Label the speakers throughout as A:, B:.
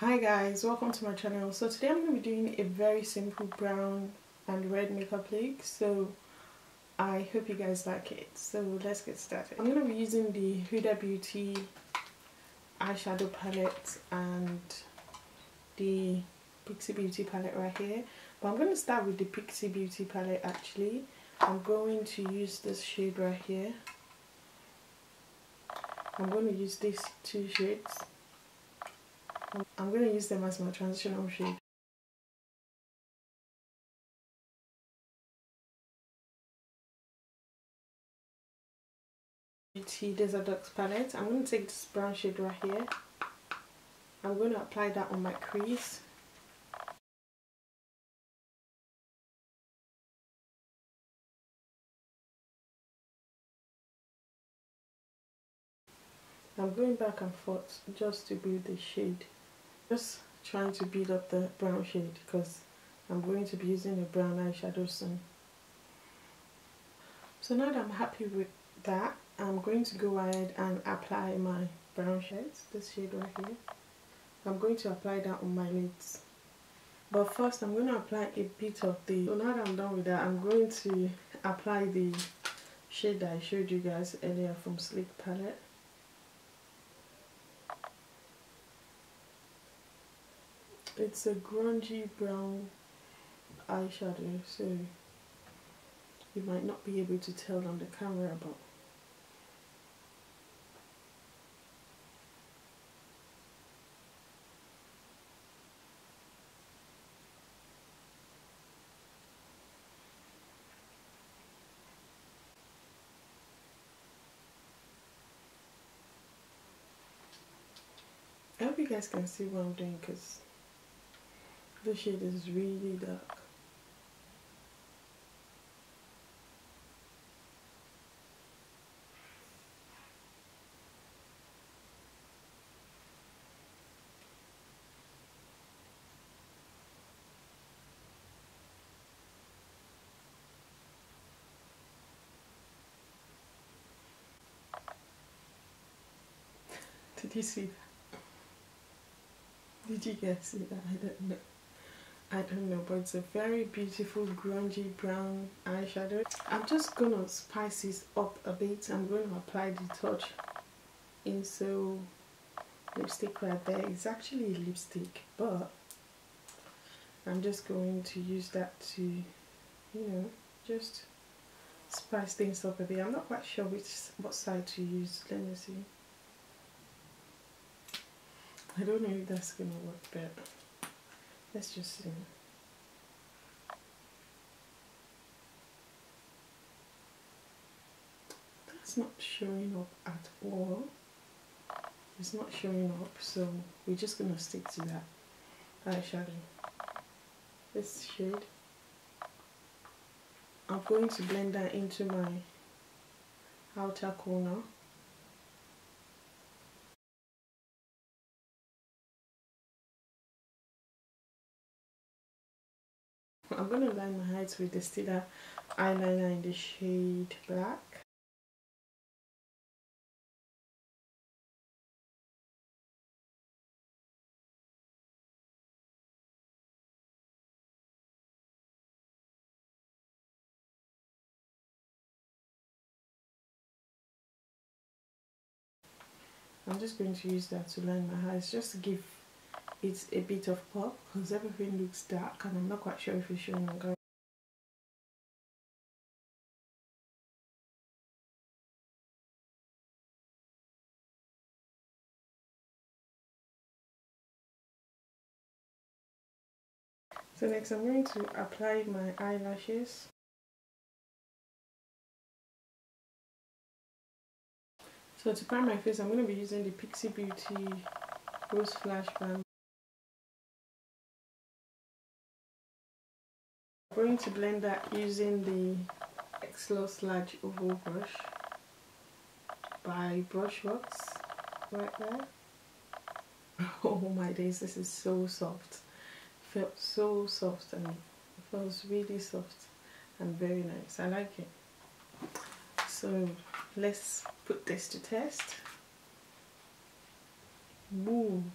A: Hi guys, welcome to my channel. So today I'm going to be doing a very simple brown and red makeup look. So I hope you guys like it. So let's get started. I'm going to be using the Huda Beauty eyeshadow palette and the Pixie Beauty palette right here. But I'm going to start with the Pixie Beauty palette actually. I'm going to use this shade right here. I'm going to use these two shades. I'm going to use them as my transitional shade. Beauty Desert Dogs palette. I'm going to take this brown shade right here. I'm going to apply that on my crease. I'm going back and forth just to build the shade. Just trying to build up the brown shade because I'm going to be using a brown eyeshadow soon. So now that I'm happy with that, I'm going to go ahead and apply my brown shades, this shade right here. I'm going to apply that on my lids. But first I'm going to apply a bit of the, so now that I'm done with that, I'm going to apply the shade that I showed you guys earlier from Sleek palette. It's a grungy brown eyeshadow, so you might not be able to tell on the camera, but I hope you guys can see what I'm doing because the shade is really dark. Did you see that? Did you guys see that? I don't know, but it's a very beautiful grungy brown eyeshadow. I'm just gonna spice this up a bit. I'm going to apply the touch Inso lipstick right there. It's actually a lipstick, but I'm just going to use that to, you know, just spice things up a bit. I'm not quite sure what side to use. Let me see. I don't know if that's gonna work, but let's just see. That's not showing up at all. It's not showing up, so we're just gonna stick to that eyeshadow. This shade. I'm going to blend that into my outer corner. I'm going to line my eyes with the Stila eyeliner in the shade Black. I'm just going to use that to line my eyes just to give it a bit of pop because everything looks dark and I'm not quite sure if it's showing on camera. So next I'm going to apply my eyelashes. So to prime my face, I'm going to be using the Pixie Beauty Rose Flash Balm. I'm going to blend that using the X-Loss Large Oval Brush by Brushworks right there. Oh my days, this is so soft. It felt so soft and it feels really soft and very nice. I like it. So let's put this to test. Boom.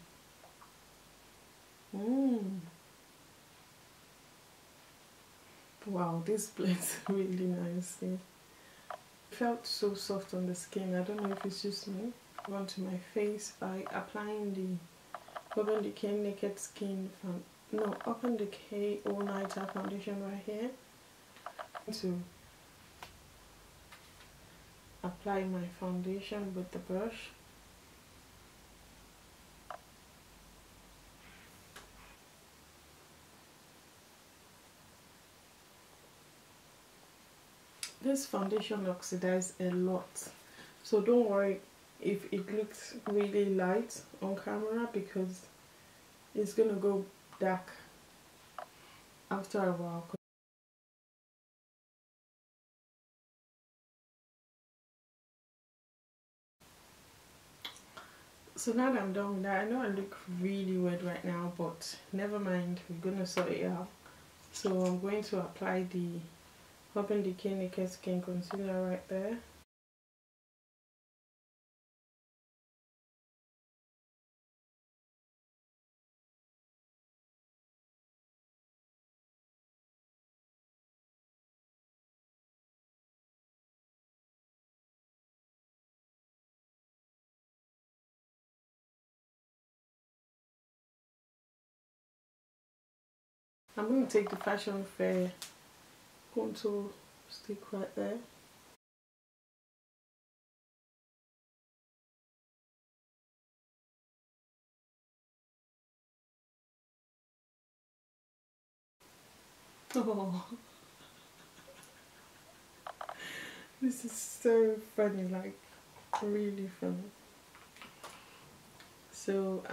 A: Wow, this blends really nicely. It felt so soft on the skin. I don't know if it's just me. Onto my face by applying the Urban Decay Naked Skin Urban Decay All Nighter Foundation right here. To apply my foundation with the brush. This foundation oxidizes a lot, so don't worry if it looks really light on camera, because it's gonna go dark after a while. So now that I'm done with that, I know I look really weird right now, but never mind, we're gonna sort it out. So I'm going to apply the Urban Decay Naked Skin Concealer right there. I'm going to take the Fashion Fair contour stick right there. Oh, this is so funny, like really funny. So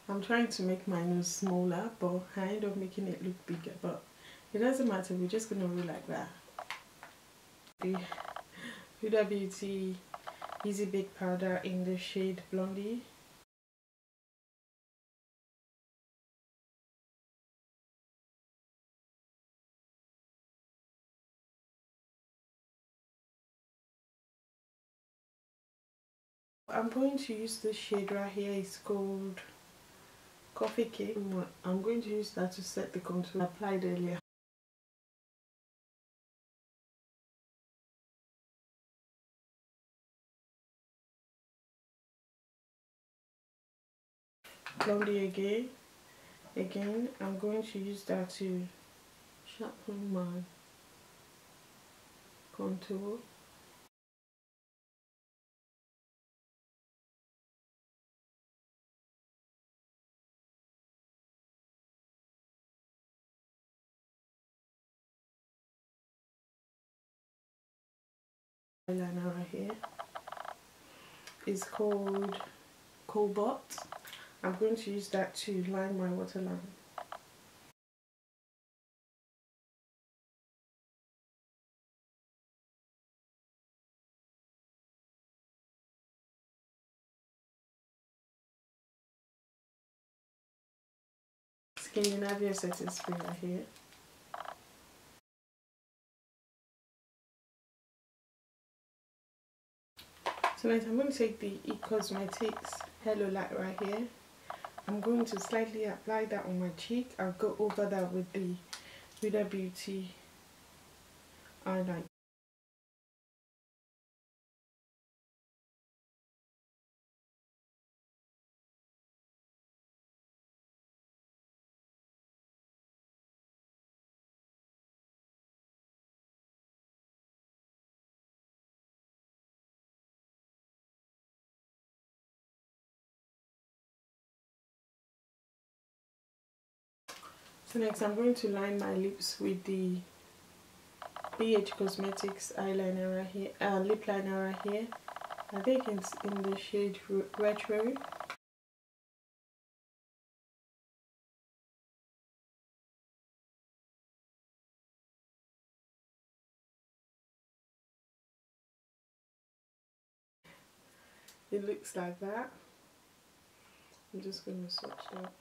A: I'm trying to make my nose smaller, but I end up making it look bigger, but it doesn't matter, we're just gonna roll like that. The Huda Beauty Easy Bake Powder in the shade Blondie. I'm going to use this shade right here. It's called Coffee Cake. I'm going to use that to set the contour I applied earlier. Blondie again, I'm going to use that to sharpen my contour. Eyeliner right here is called Cobalt. I'm going to use that to line my waterline. Scandinavia setting spray right here. So next I'm going to take the Cosmetics Hello Light right here. I'm going to slightly apply that on my cheek. I'll go over that with the Huda Beauty eyeliner. So next I'm going to line my lips with the BH Cosmetics eyeliner right here, lip liner right here. I think it's in the shade Retro. It looks like that. I'm just going to swatch that.